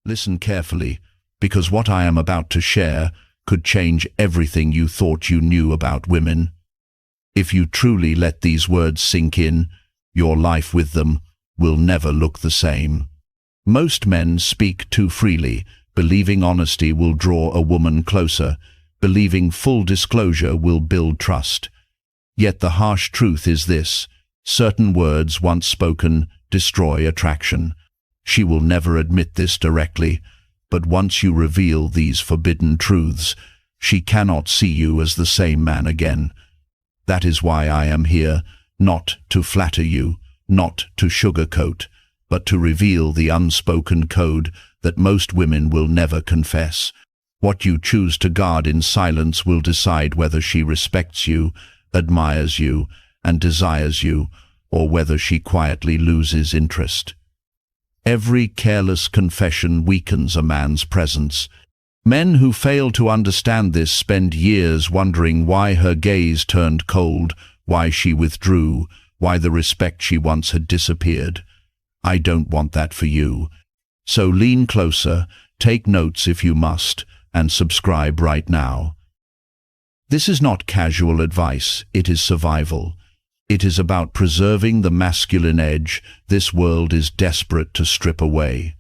Listen carefully, because what I am about to share could change everything you thought you knew about women. If you truly let these words sink in, your life with them will never look the same. Most men speak too freely, believing honesty will draw a woman closer, believing full disclosure will build trust. Yet the harsh truth is this: certain words once spoken destroy attraction. She will never admit this directly, but once you reveal these forbidden truths, she cannot see you as the same man again. That is why I am here, not to flatter you, not to sugarcoat, but to reveal the unspoken code that most women will never confess. What you choose to guard in silence will decide whether she respects you, admires you, and desires you, or whether she quietly loses interest. Every careless confession weakens a man's presence. Men who fail to understand this spend years wondering why her gaze turned cold, why she withdrew, why the respect she once had disappeared. I don't want that for you. So lean closer, take notes if you must, and subscribe right now. This is not casual advice, it is survival. It is about preserving the masculine edge this world is desperate to strip away.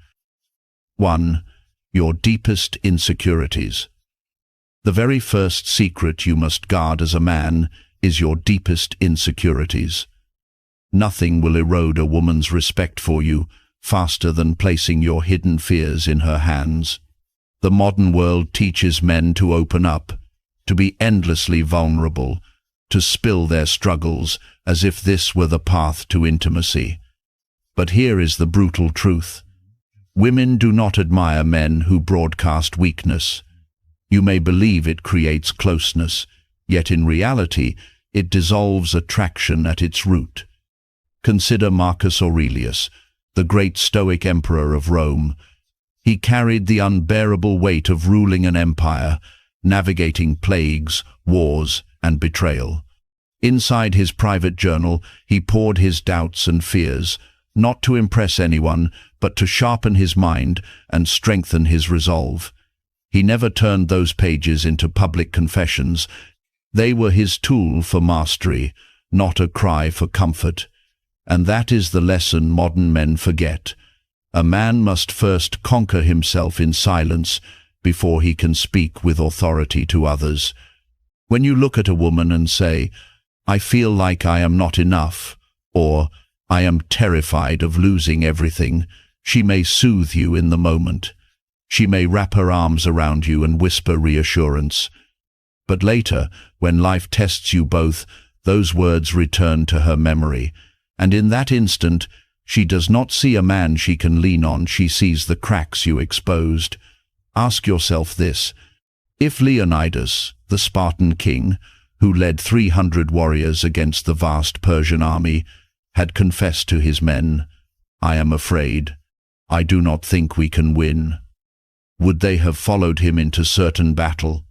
1. Your deepest insecurities. The very first secret you must guard as a man is your deepest insecurities. Nothing will erode a woman's respect for you faster than placing your hidden fears in her hands. The modern world teaches men to open up, to be endlessly vulnerable, to spill their struggles as if this were the path to intimacy. But here is the brutal truth. Women do not admire men who broadcast weakness. You may believe it creates closeness, yet in reality it dissolves attraction at its root. Consider Marcus Aurelius, the great Stoic emperor of Rome. He carried the unbearable weight of ruling an empire, navigating plagues, wars, and betrayal. Inside his private journal, he poured his doubts and fears, not to impress anyone, but to sharpen his mind and strengthen his resolve. He never turned those pages into public confessions. They were his tool for mastery, not a cry for comfort. And that is the lesson modern men forget. A man must first conquer himself in silence before he can speak with authority to others. When you look at a woman and say, "I feel like I am not enough," or "I am terrified of losing everything," she may soothe you in the moment. She may wrap her arms around you and whisper reassurance. But later, when life tests you both, those words return to her memory, and in that instant, she does not see a man she can lean on, she sees the cracks you exposed. Ask yourself this: if Leonidas, the Spartan king, who led 300 warriors against the vast Persian army, had confessed to his men, "I am afraid. I do not think we can win," would they have followed him into certain battle?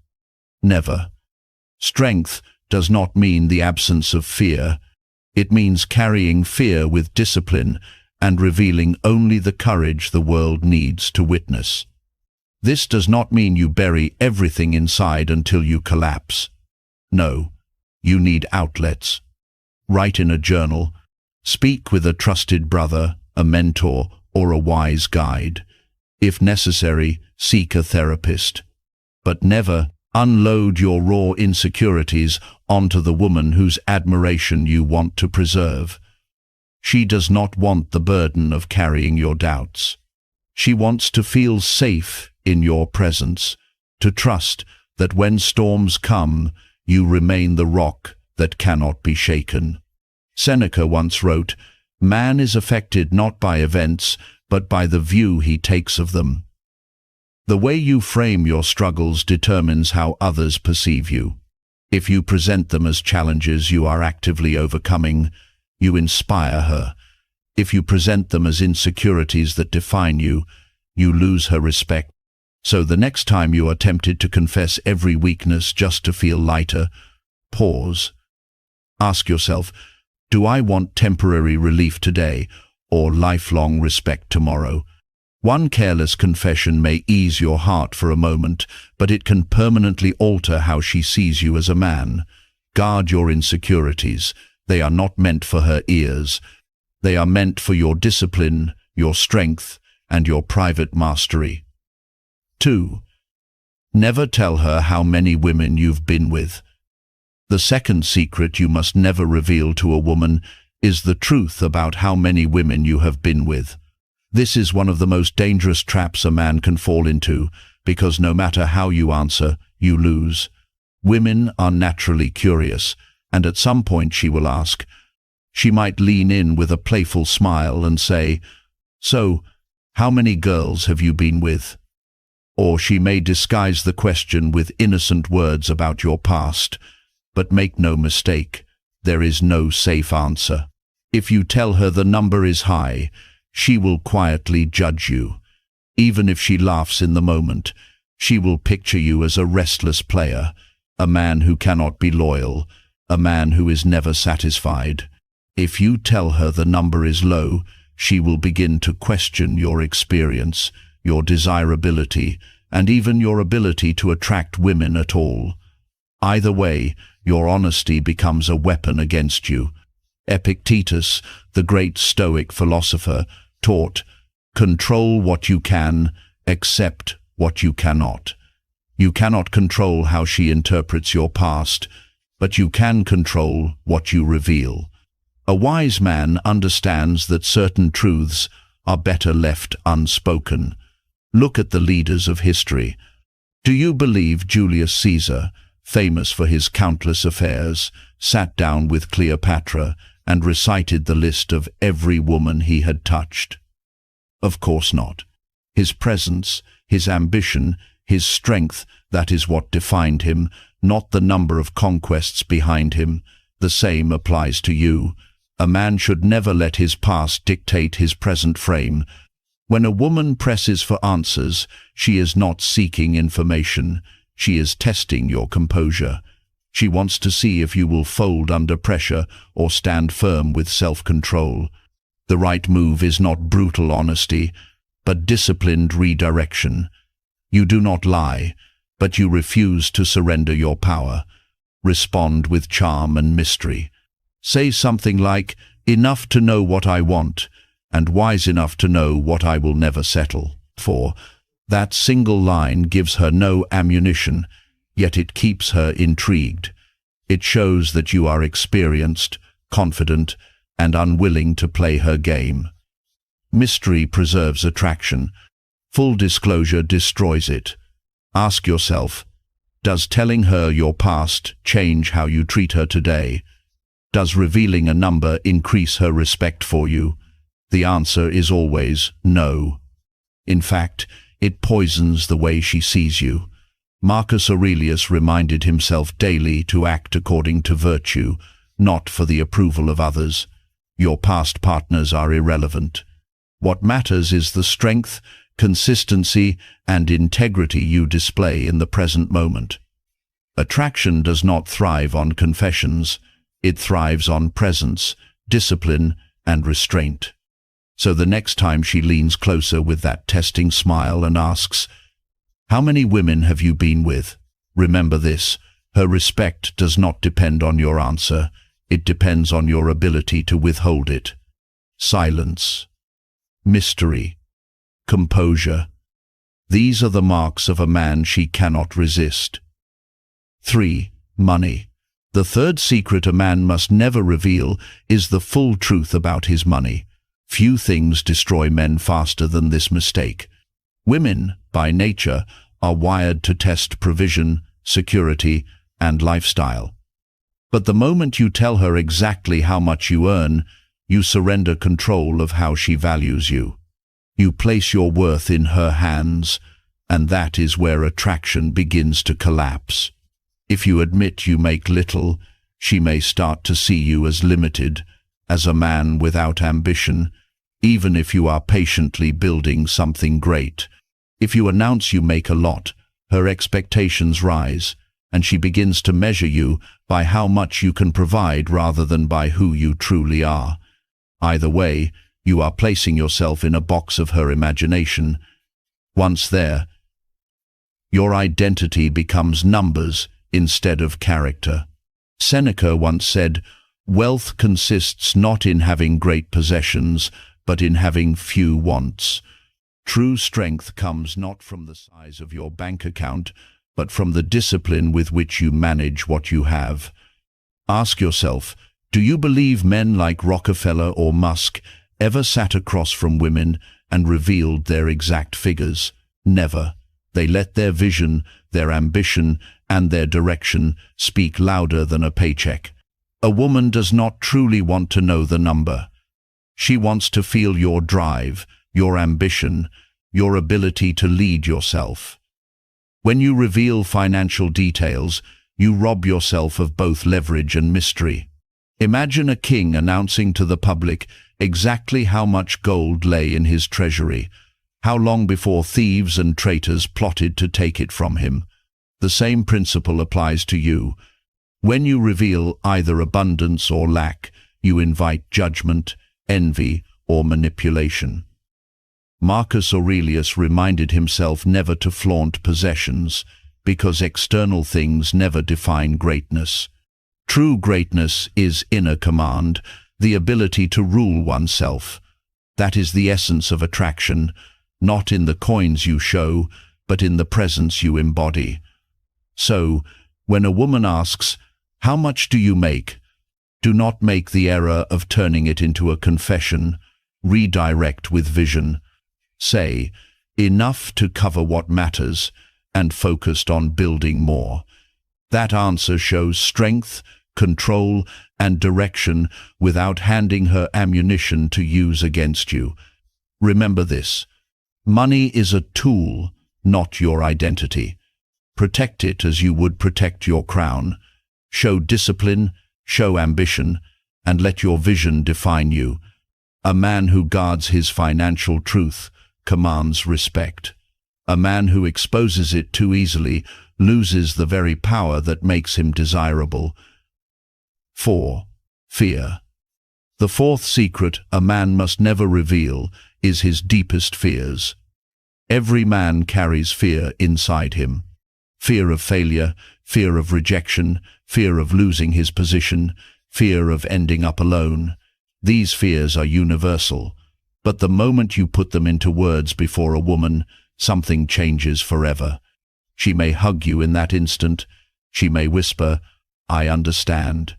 Never. Strength does not mean the absence of fear. It means carrying fear with discipline and revealing only the courage the world needs to witness. This does not mean you bury everything inside until you collapse. No, you need outlets. Write in a journal. Speak with a trusted brother, a mentor, or a wise guide. If necessary, seek a therapist. But never unload your raw insecurities onto the woman whose admiration you want to preserve. She does not want the burden of carrying your doubts. She wants to feel safe in your presence, to trust that when storms come, you remain the rock that cannot be shaken. Seneca once wrote, "Man is affected not by events, but by the view he takes of them." The way you frame your struggles determines how others perceive you. If you present them as challenges you are actively overcoming, you inspire her. If you present them as insecurities that define you, you lose her respect. So the next time you are tempted to confess every weakness just to feel lighter, pause. Ask yourself, do I want temporary relief today or lifelong respect tomorrow? One careless confession may ease your heart for a moment, but it can permanently alter how she sees you as a man. Guard your insecurities. They are not meant for her ears. They are meant for your discipline, your strength, and your private mastery. 2. Never tell her how many women you've been with. The second secret you must never reveal to a woman is the truth about how many women you have been with. This is one of the most dangerous traps a man can fall into, because no matter how you answer, you lose. Women are naturally curious, and at some point she will ask. She might lean in with a playful smile and say, "So, how many girls have you been with?" Or she may disguise the question with innocent words about your past. But make no mistake, there is no safe answer. If you tell her the number is high, she will quietly judge you. Even if she laughs in the moment, she will picture you as a restless player, a man who cannot be loyal, a man who is never satisfied. If you tell her the number is low, she will begin to question your experience, your desirability, and even your ability to attract women at all. Either way, your honesty becomes a weapon against you. Epictetus, the great Stoic philosopher, taught, "Control what you can, accept what you cannot." You cannot control how she interprets your past, but you can control what you reveal. A wise man understands that certain truths are better left unspoken. Look at the leaders of history. Do you believe Julius Caesar, famous for his countless affairs, sat down with Cleopatra and recited the list of every woman he had touched? Of course not. His presence, his ambition, his strength, that is what defined him, not the number of conquests behind him. The same applies to you. A man should never let his past dictate his present frame. When a woman presses for answers, she is not seeking information. She is testing your composure. She wants to see if you will fold under pressure or stand firm with self-control. The right move is not brutal honesty, but disciplined redirection. You do not lie, but you refuse to surrender your power. Respond with charm and mystery. Say something like, "Enough to know what I want, and wise enough to know what I will never settle for." That single line gives her no ammunition, yet it keeps her intrigued. It shows that you are experienced, confident, and unwilling to play her game. Mystery preserves attraction. Full disclosure destroys it. Ask yourself, does telling her your past change how you treat her today? Does revealing a number increase her respect for you? The answer is always no. In fact, it poisons the way she sees you. Marcus Aurelius reminded himself daily to act according to virtue, not for the approval of others. Your past partners are irrelevant. What matters is the strength, consistency, and integrity you display in the present moment. Attraction does not thrive on confessions. It thrives on presence, discipline, and restraint. So the next time she leans closer with that testing smile and asks, "How many women have you been with?" remember this: her respect does not depend on your answer. It depends on your ability to withhold it. Silence, mystery, composure. These are the marks of a man she cannot resist. 3. Money. The third secret a man must never reveal is the full truth about his money. Few things destroy men faster than this mistake. Women, by nature, are wired to test provision, security, and lifestyle. But the moment you tell her exactly how much you earn, you surrender control of how she values you. You place your worth in her hands, and that is where attraction begins to collapse. If you admit you make little, she may start to see you as limited, as a man without ambition, even if you are patiently building something great. If you announce you make a lot, her expectations rise, and she begins to measure you by how much you can provide rather than by who you truly are. Either way, you are placing yourself in a box of her imagination. Once there, your identity becomes numbers instead of character. Seneca once said, "Wealth consists not in having great possessions, but in having few wants." True strength comes not from the size of your bank account, but from the discipline with which you manage what you have. Ask yourself, do you believe men like Rockefeller or Musk ever sat across from women and revealed their exact figures? Never. They let their vision, their ambition, and their direction speak louder than a paycheck. A woman does not truly want to know the number. She wants to feel your drive, your ambition, your ability to lead yourself. When you reveal financial details, you rob yourself of both leverage and mystery. Imagine a king announcing to the public exactly how much gold lay in his treasury, how long before thieves and traitors plotted to take it from him. The same principle applies to you. When you reveal either abundance or lack, you invite judgment, envy, or manipulation. Marcus Aurelius reminded himself never to flaunt possessions, because external things never define greatness. True greatness is inner command, the ability to rule oneself. That is the essence of attraction, not in the coins you show, but in the presence you embody. So, when a woman asks, "How much do you make?" do not make the error of turning it into a confession. Redirect with vision. Say, "Enough to cover what matters," and focused on building more. That answer shows strength, control, and direction without handing her ammunition to use against you. Remember this: money is a tool, not your identity. Protect it as you would protect your crown. Show discipline, show ambition, and let your vision define you. A man who guards his financial truth commands respect. A man who exposes it too easily loses the very power that makes him desirable. 4. Fear. The fourth secret a man must never reveal is his deepest fears. Every man carries fear inside him. Fear of failure, fear of rejection, fear of losing his position, fear of ending up alone. These fears are universal, but the moment you put them into words before a woman, something changes forever. She may hug you in that instant. She may whisper, "I understand."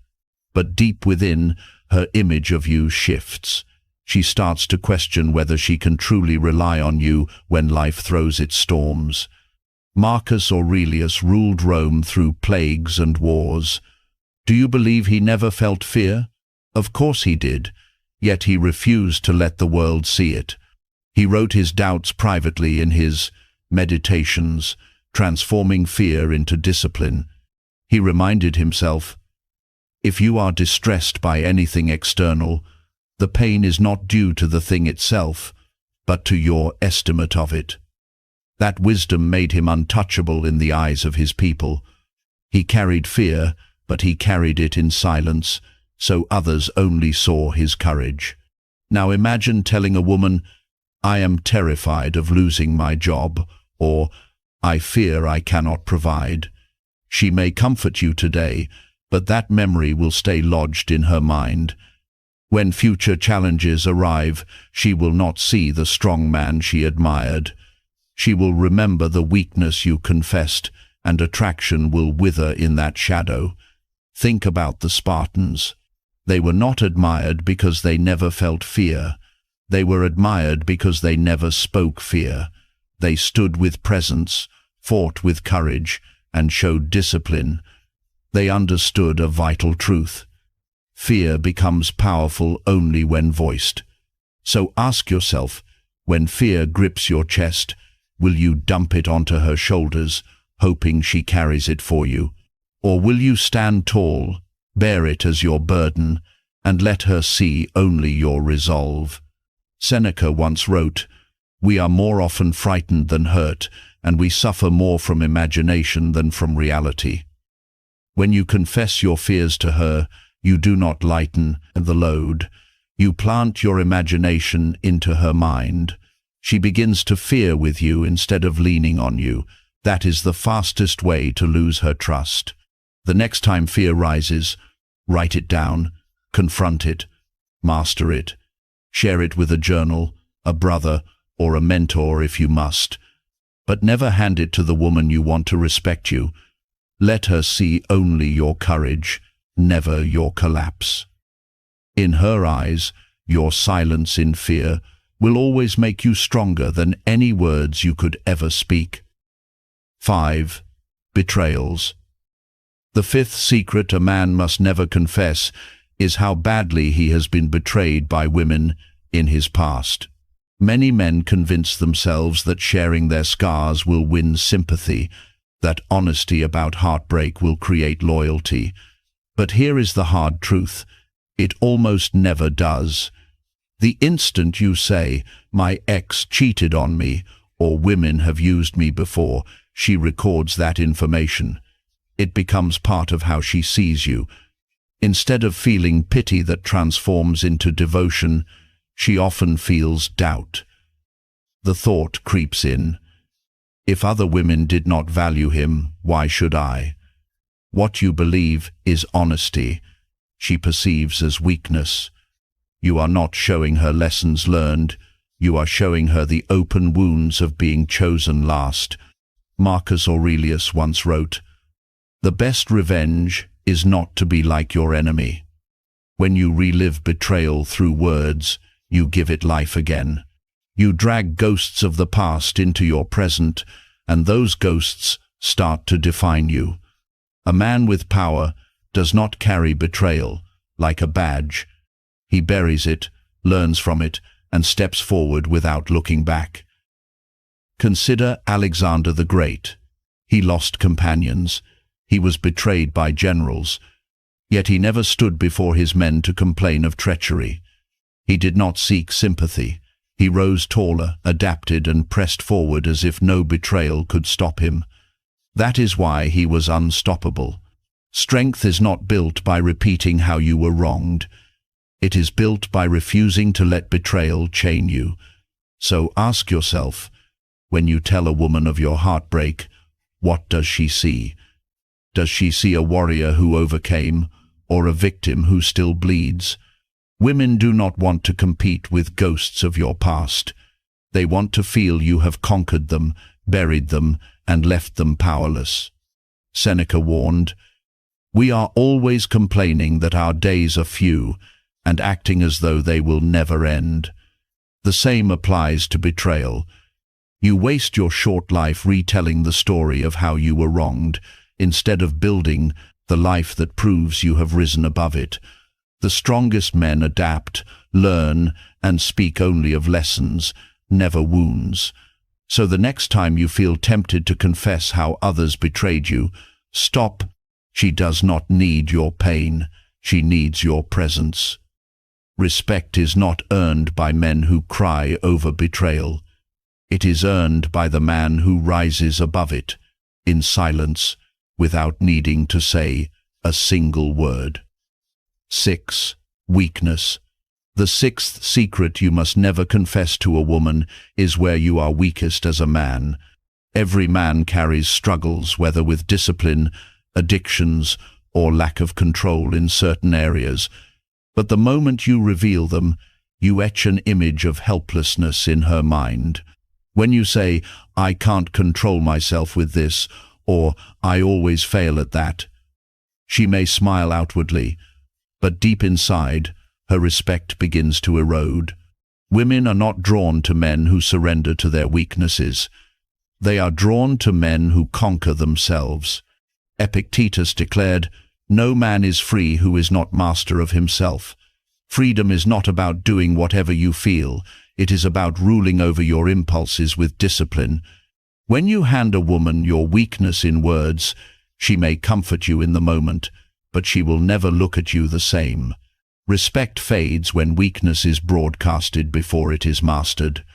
But deep within, her image of you shifts. She starts to question whether she can truly rely on you when life throws its storms. Marcus Aurelius ruled Rome through plagues and wars. Do you believe he never felt fear? Of course he did, yet he refused to let the world see it. He wrote his doubts privately in his Meditations, transforming fear into discipline. He reminded himself, "If you are distressed by anything external, the pain is not due to the thing itself, but to your estimate of it." That wisdom made him untouchable in the eyes of his people. He carried fear, but he carried it in silence, so others only saw his courage. Now imagine telling a woman, "I am terrified of losing my job," or "I fear I cannot provide." She may comfort you today, but that memory will stay lodged in her mind. When future challenges arrive, she will not see the strong man she admired. She will remember the weakness you confessed, and attraction will wither in that shadow. Think about the Spartans. They were not admired because they never felt fear. They were admired because they never spoke fear. They stood with presence, fought with courage, and showed discipline. They understood a vital truth. Fear becomes powerful only when voiced. So ask yourself, when fear grips your chest, will you dump it onto her shoulders, hoping she carries it for you? Or will you stand tall, bear it as your burden, and let her see only your resolve? Seneca once wrote, "We are more often frightened than hurt, and we suffer more from imagination than from reality." When you confess your fears to her, you do not lighten the load. You plant your imagination into her mind. She begins to fear with you instead of leaning on you. That is the fastest way to lose her trust. The next time fear rises, write it down, confront it, master it. Share it with a journal, a brother, or a mentor if you must. But never hand it to the woman you want to respect you. Let her see only your courage, never your collapse. In her eyes, your silence in fear will always make you stronger than any words you could ever speak. 5. Betrayals. The fifth secret a man must never confess is how badly he has been betrayed by women in his past. Many men convince themselves that sharing their scars will win sympathy, that honesty about heartbreak will create loyalty. But here is the hard truth. It almost never does. The instant you say, "My ex cheated on me," or "Women have used me before," she records that information. It becomes part of how she sees you. Instead of feeling pity that transforms into devotion, she often feels doubt. The thought creeps in. If other women did not value him, why should I? What you believe is honesty. She perceives as weakness. You are not showing her lessons learned. You are showing her the open wounds of being chosen last. Marcus Aurelius once wrote, "The best revenge is not to be like your enemy." When you relive betrayal through words, you give it life again. You drag ghosts of the past into your present, and those ghosts start to define you. A man with power does not carry betrayal like a badge. He buries it, learns from it, and steps forward without looking back. Consider Alexander the Great. He lost companions. He was betrayed by generals. Yet he never stood before his men to complain of treachery. He did not seek sympathy. He rose taller, adapted, and pressed forward as if no betrayal could stop him. That is why he was unstoppable. Strength is not built by repeating how you were wronged. It is built by refusing to let betrayal chain you. So ask yourself, when you tell a woman of your heartbreak, what does she see? Does she see a warrior who overcame, or a victim who still bleeds? Women do not want to compete with ghosts of your past. They want to feel you have conquered them, buried them, and left them powerless. Seneca warned, "We are always complaining that our days are few, and acting as though they will never end." The same applies to betrayal. You waste your short life retelling the story of how you were wronged, instead of building the life that proves you have risen above it. The strongest men adapt, learn, and speak only of lessons, never wounds. So the next time you feel tempted to confess how others betrayed you, stop. She does not need your pain. She needs your presence. Respect is not earned by men who cry over betrayal. It is earned by the man who rises above it, in silence, without needing to say a single word. 6. Weakness. The sixth secret you must never confess to a woman is where you are weakest as a man. Every man carries struggles, whether with discipline, addictions, or lack of control in certain areas. But the moment you reveal them, you etch an image of helplessness in her mind. When you say, "I can't control myself with this," or "I always fail at that," she may smile outwardly, but deep inside, her respect begins to erode. Women are not drawn to men who surrender to their weaknesses. They are drawn to men who conquer themselves. Epictetus declared, "No man is free who is not master of himself." Freedom is not about doing whatever you feel. It is about ruling over your impulses with discipline. When you hand a woman your weakness in words, she may comfort you in the moment, but she will never look at you the same. Respect fades when weakness is broadcasted before it is mastered.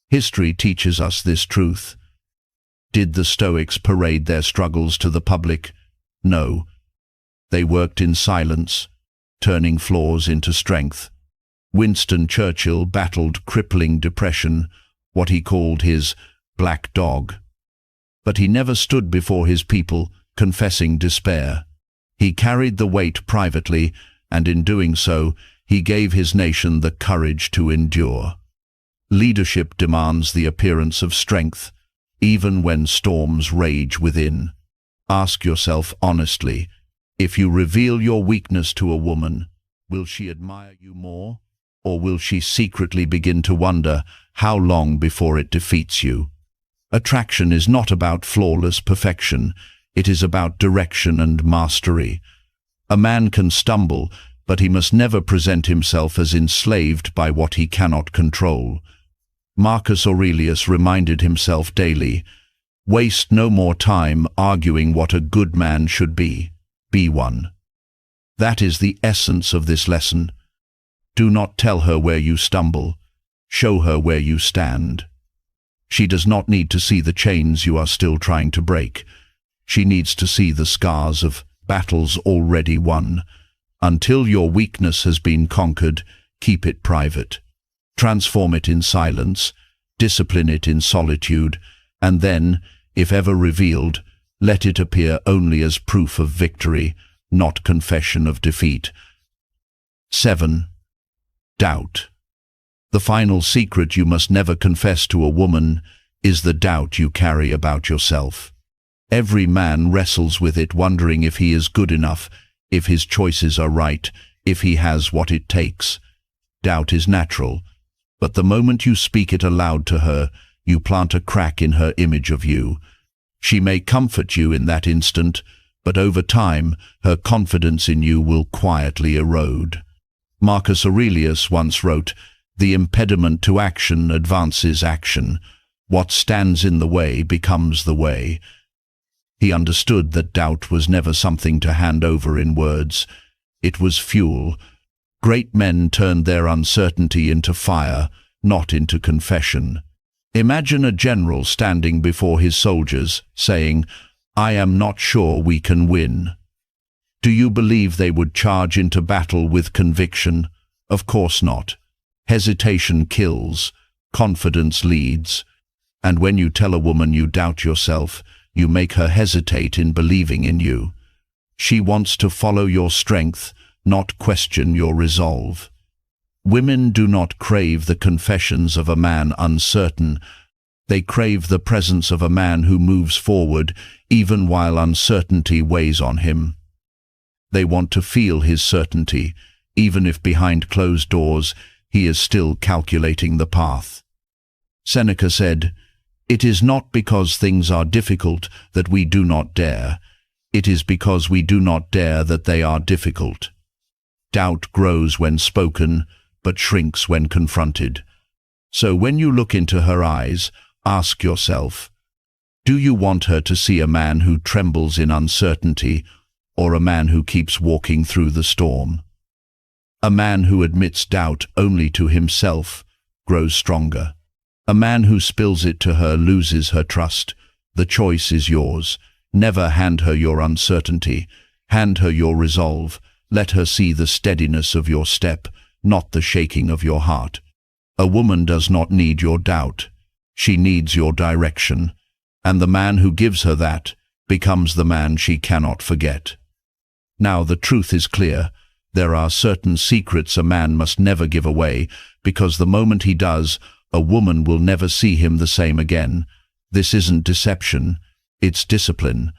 History teaches us this truth. Did the Stoics parade their struggles to the public? No. They worked in silence, turning flaws into strength. Winston Churchill battled crippling depression, what he called his black dog. But he never stood before his people confessing despair. He carried the weight privately, and in doing so, he gave his nation the courage to endure. Leadership demands the appearance of strength, even when storms rage within. Ask yourself honestly, if you reveal your weakness to a woman, will she admire you more, or will she secretly begin to wonder how long before it defeats you? Attraction is not about flawless perfection, it is about direction and mastery. A man can stumble, but he must never present himself as enslaved by what he cannot control. Marcus Aurelius reminded himself daily, "Waste no more time arguing what a good man should be. Be one." That is the essence of this lesson. Do not tell her where you stumble. Show her where you stand. She does not need to see the chains you are still trying to break. She needs to see the scars of battles already won. Until your weakness has been conquered, keep it private. Transform it in silence, discipline it in solitude, and then, if ever revealed, let it appear only as proof of victory, not confession of defeat. 7. Doubt. The final secret you must never confess to a woman is the doubt you carry about yourself. Every man wrestles with it, wondering if he is good enough, if his choices are right, if he has what it takes. Doubt is natural, but the moment you speak it aloud to her, you plant a crack in her image of you. She may comfort you in that instant, but over time, her confidence in you will quietly erode. Marcus Aurelius once wrote, "The impediment to action advances action. What stands in the way becomes the way." He understood that doubt was never something to hand over in words. It was fuel. Great men turned their uncertainty into fire, not into confession. Imagine a general standing before his soldiers, saying, "I am not sure we can win." Do you believe they would charge into battle with conviction? Of course not. Hesitation kills, confidence leads. And when you tell a woman you doubt yourself, you make her hesitate in believing in you. She wants to follow your strength, not question your resolve. Women do not crave the confessions of a man uncertain. They crave the presence of a man who moves forward even while uncertainty weighs on him. They want to feel his certainty, even if behind closed doors he is still calculating the path. Seneca said, "It is not because things are difficult that we do not dare. It is because we do not dare that they are difficult." Doubt grows when spoken, but shrinks when confronted. So when you look into her eyes, ask yourself, do you want her to see a man who trembles in uncertainty, or a man who keeps walking through the storm? A man who admits doubt only to himself grows stronger. A man who spills it to her loses her trust. The choice is yours. Never hand her your uncertainty. Hand her your resolve. Let her see the steadiness of your step, not the shaking of your heart. A woman does not need your doubt. She needs your direction. And the man who gives her that becomes the man she cannot forget. Now the truth is clear. There are certain secrets a man must never give away, because the moment he does, a woman will never see him the same again. This isn't deception, it's discipline.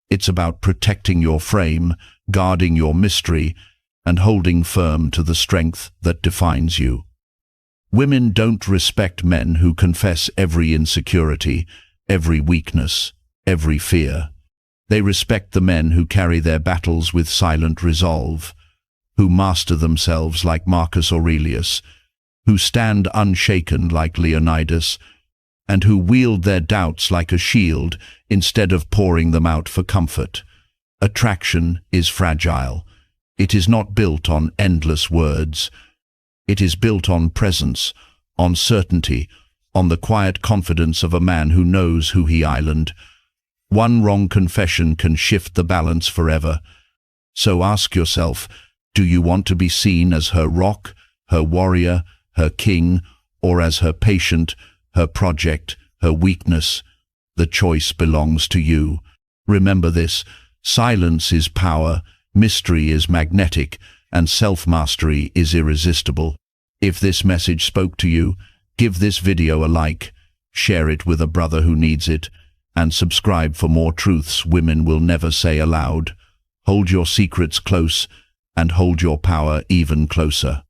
It's about protecting your frame, guarding your mystery, and holding firm to the strength that defines you. Women don't respect men who confess every insecurity, every weakness, every fear. They respect the men who carry their battles with silent resolve, who master themselves like Marcus Aurelius, who stand unshaken like Leonidas, and who wield their doubts like a shield instead of pouring them out for comfort. Attraction is fragile. It is not built on endless words. It is built on presence, on certainty, on the quiet confidence of a man who knows who he island. One wrong confession can shift the balance forever. So ask yourself, do you want to be seen as her rock, her warrior, her king, or as her patient, her project, her weakness. The choice belongs to you. Remember this: silence is power, mystery is magnetic, and self-mastery is irresistible. If this message spoke to you, give this video a like, share it with a brother who needs it, and subscribe for more truths women will never say aloud. Hold your secrets close, and hold your power even closer.